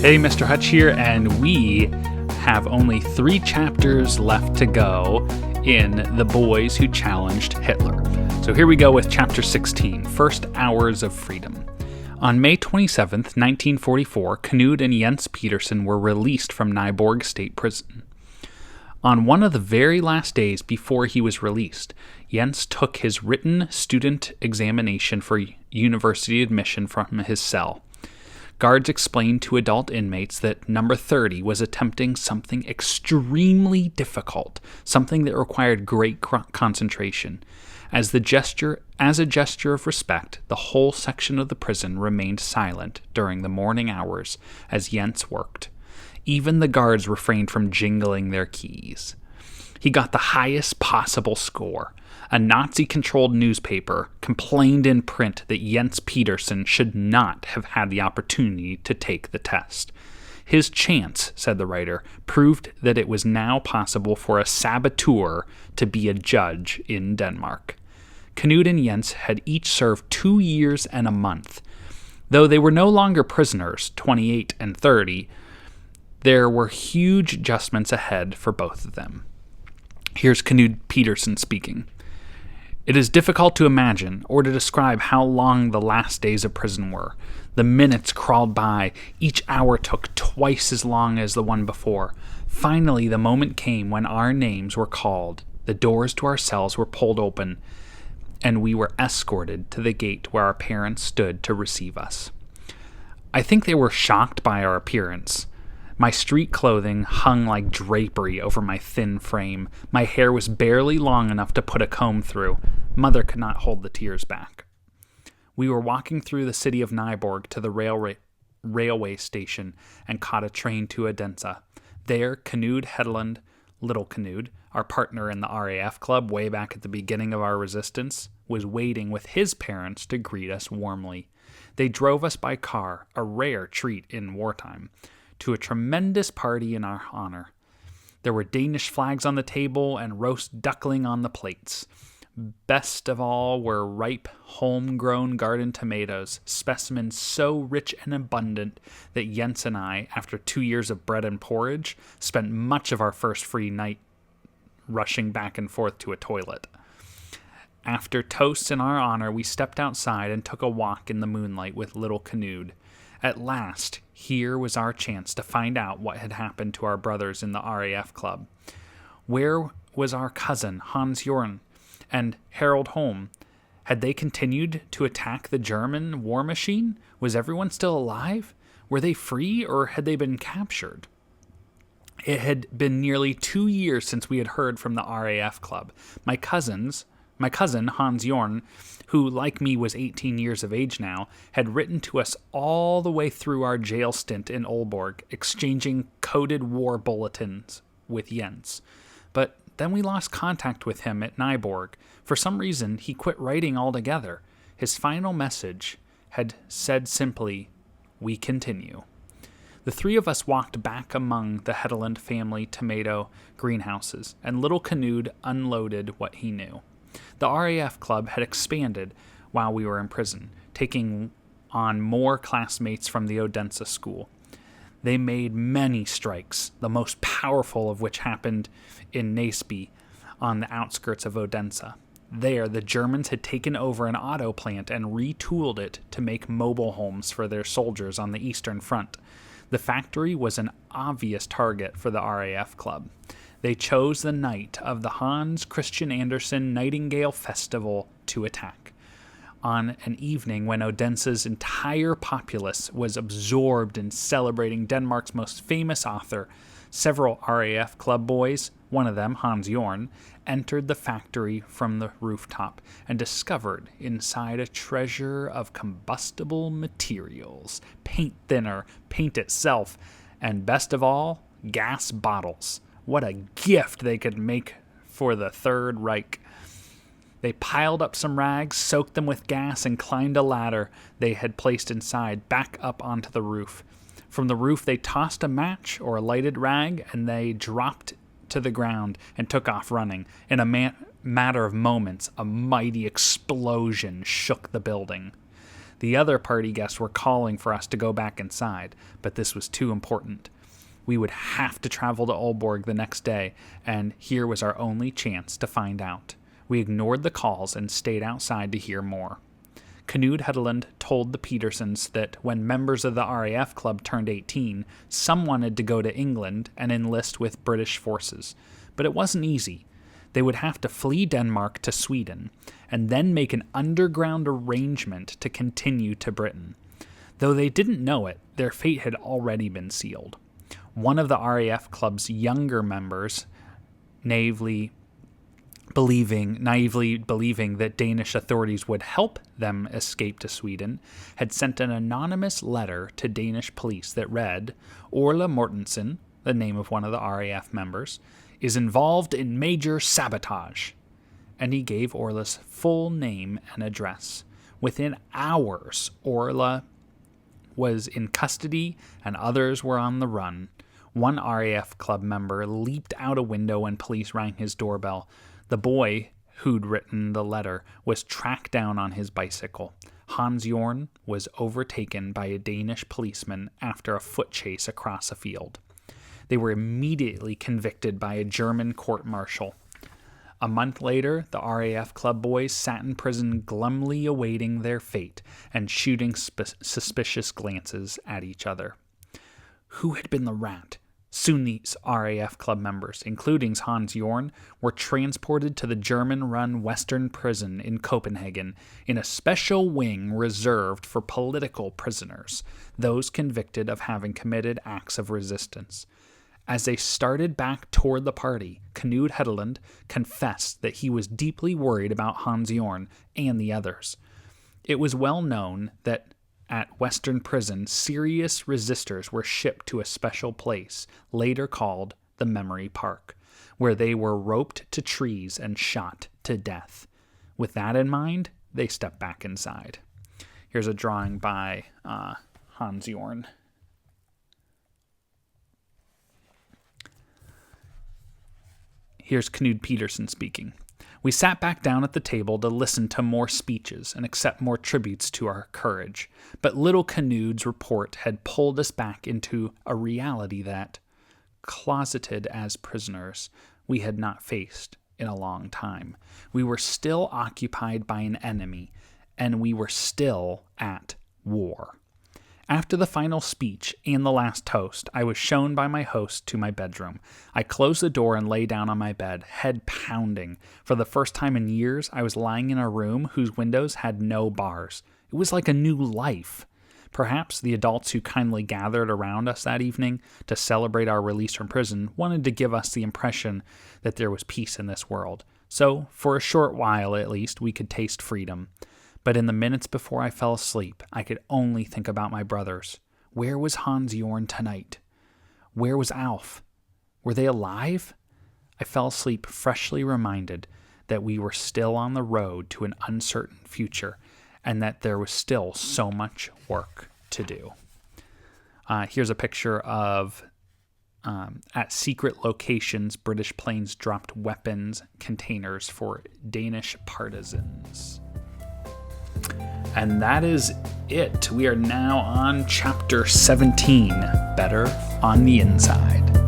Hey, Mr. Hutch here, and we have only 3 chapters left to go in The Boys Who Challenged Hitler. So here we go with Chapter 16, First Hours of Freedom. On May 27th, 1944, Knud and Jens Petersen were released from Nyborg State Prison. On one of the very last days before he was released, Jens took his written student examination for university admission from his cell. Guards explained to adult inmates that number 30 was attempting something extremely difficult, something that required great concentration. As a gesture of respect, the whole section of the prison remained silent during the morning hours as Jens worked. Even the guards refrained from jingling their keys. He got the highest possible score. A Nazi-controlled newspaper complained in print that Jens Petersen should not have had the opportunity to take the test. His chance, said the writer, proved that it was now possible for a saboteur to be a judge in Denmark. Knud and Jens had each served 2 years and a month. Though they were no longer prisoners, 28 and 30, there were huge adjustments ahead for both of them. Here's Knud Petersen speaking. It is difficult to imagine or to describe how long the last days of prison were. The minutes crawled by. Each hour took twice as long as the one before. Finally, the moment came when our names were called. The doors to our cells were pulled open, and we were escorted to the gate where our parents stood to receive us. I think they were shocked by our appearance. My street clothing hung like drapery over my thin frame. My hair was barely long enough to put a comb through. Mother could not hold the tears back. We were walking through the city of Nyborg to the railway station and caught a train to Odense. There, Knud Hedlund, Little Knud, our partner in the RAF club way back at the beginning of our resistance, was waiting with his parents to greet us warmly. They drove us by car, a rare treat in wartime, to a tremendous party in our honor. There were Danish flags on the table and roast duckling on the plates. Best of all were ripe, homegrown garden tomatoes, specimens so rich and abundant that Jens and I, after 2 years of bread and porridge, spent much of our first free night rushing back and forth to a toilet. After toasts in our honor, we stepped outside and took a walk in the moonlight with little Knud. At last, here was our chance to find out what had happened to our brothers in the RAF club. Where was our cousin, Hans Jorn, and Harold Holm? Had they continued to attack the German war machine? Was everyone still alive? Were they free, or had they been captured? It had been nearly 2 years since we had heard from the RAF club. My cousin, Hans Jorn, who, like me, was 18 years of age now, had written to us all the way through our jail stint in Aalborg, exchanging coded war bulletins with Jens. But then we lost contact with him at Nyborg. For some reason, he quit writing altogether. His final message had said simply, "We continue." The 3 of us walked back among the Hedlund family tomato greenhouses, and little Knud unloaded what he knew. The RAF club had expanded while we were in prison, taking on more classmates from the Odense school. They made many strikes, the most powerful of which happened in Näsby on the outskirts of Odense. There, the Germans had taken over an auto plant and retooled it to make mobile homes for their soldiers on the Eastern Front. The factory was an obvious target for the RAF club. They chose the night of the Hans Christian Andersen Nightingale Festival to attack. On an evening when Odense's entire populace was absorbed in celebrating Denmark's most famous author, several RAF club boys, one of them, Hans Jorn, entered the factory from the rooftop and discovered inside a treasure of combustible materials, paint thinner, paint itself, and best of all, gas bottles. What a gift they could make for the Third Reich. They piled up some rags, soaked them with gas, and climbed a ladder they had placed inside back up onto the roof. From the roof, they tossed a match or a lighted rag, and they dropped to the ground and took off running. In a matter of moments, a mighty explosion shook the building. The other party guests were calling for us to go back inside, but this was too important. We would have to travel to Aalborg the next day, and here was our only chance to find out. We ignored the calls and stayed outside to hear more. Knud Hedlund told the Petersons that when members of the RAF club turned 18, some wanted to go to England and enlist with British forces. But it wasn't easy. They would have to flee Denmark to Sweden, and then make an underground arrangement to continue to Britain. Though they didn't know it, their fate had already been sealed. One of the RAF club's younger members, naively believing that Danish authorities would help them escape to Sweden, had sent an anonymous letter to Danish police that read, Orla Mortensen, the name of one of the RAF members, is involved in major sabotage. And he gave Orla's full name and address. Within hours, Orla was in custody and others were on the run. One RAF club member leaped out a window when police rang his doorbell. The boy who'd written the letter was tracked down on his bicycle. Hans Jorn was overtaken by a Danish policeman after a foot chase across a field. They were immediately convicted by a German court-martial. A month later, the RAF club boys sat in prison glumly awaiting their fate and shooting suspicious glances at each other. Who had been the rat? Soon these RAF club members, including Hans Jorn, were transported to the German-run Western prison in Copenhagen in a special wing reserved for political prisoners, those convicted of having committed acts of resistance. As they started back toward the party, Knud Hedlund confessed that he was deeply worried about Hans Jorn and the others. It was well known that at Western Prison, serious resistors were shipped to a special place, later called the Memory Park, where they were roped to trees and shot to death. With that in mind, they stepped back inside. Here's a drawing by Hans Jorn. Here's Knud Petersen speaking. We sat back down at the table to listen to more speeches and accept more tributes to our courage. But little Knud's report had pulled us back into a reality that, closeted as prisoners, we had not faced in a long time. We were still occupied by an enemy, and we were still at war. After the final speech and the last toast, I was shown by my host to my bedroom. I closed the door and lay down on my bed, head pounding. For the first time in years, I was lying in a room whose windows had no bars. It was like a new life. Perhaps the adults who kindly gathered around us that evening to celebrate our release from prison wanted to give us the impression that there was peace in this world. So, for a short while at least, we could taste freedom. But in the minutes before I fell asleep, I could only think about my brothers. Where was Hans Jorn tonight? Where was Alf? Were they alive? I fell asleep freshly reminded that we were still on the road to an uncertain future and that there was still so much work to do. Here's a picture of at secret locations, British planes dropped weapons containers for Danish partisans. And that is it. We are now on chapter 17, Better on the Inside.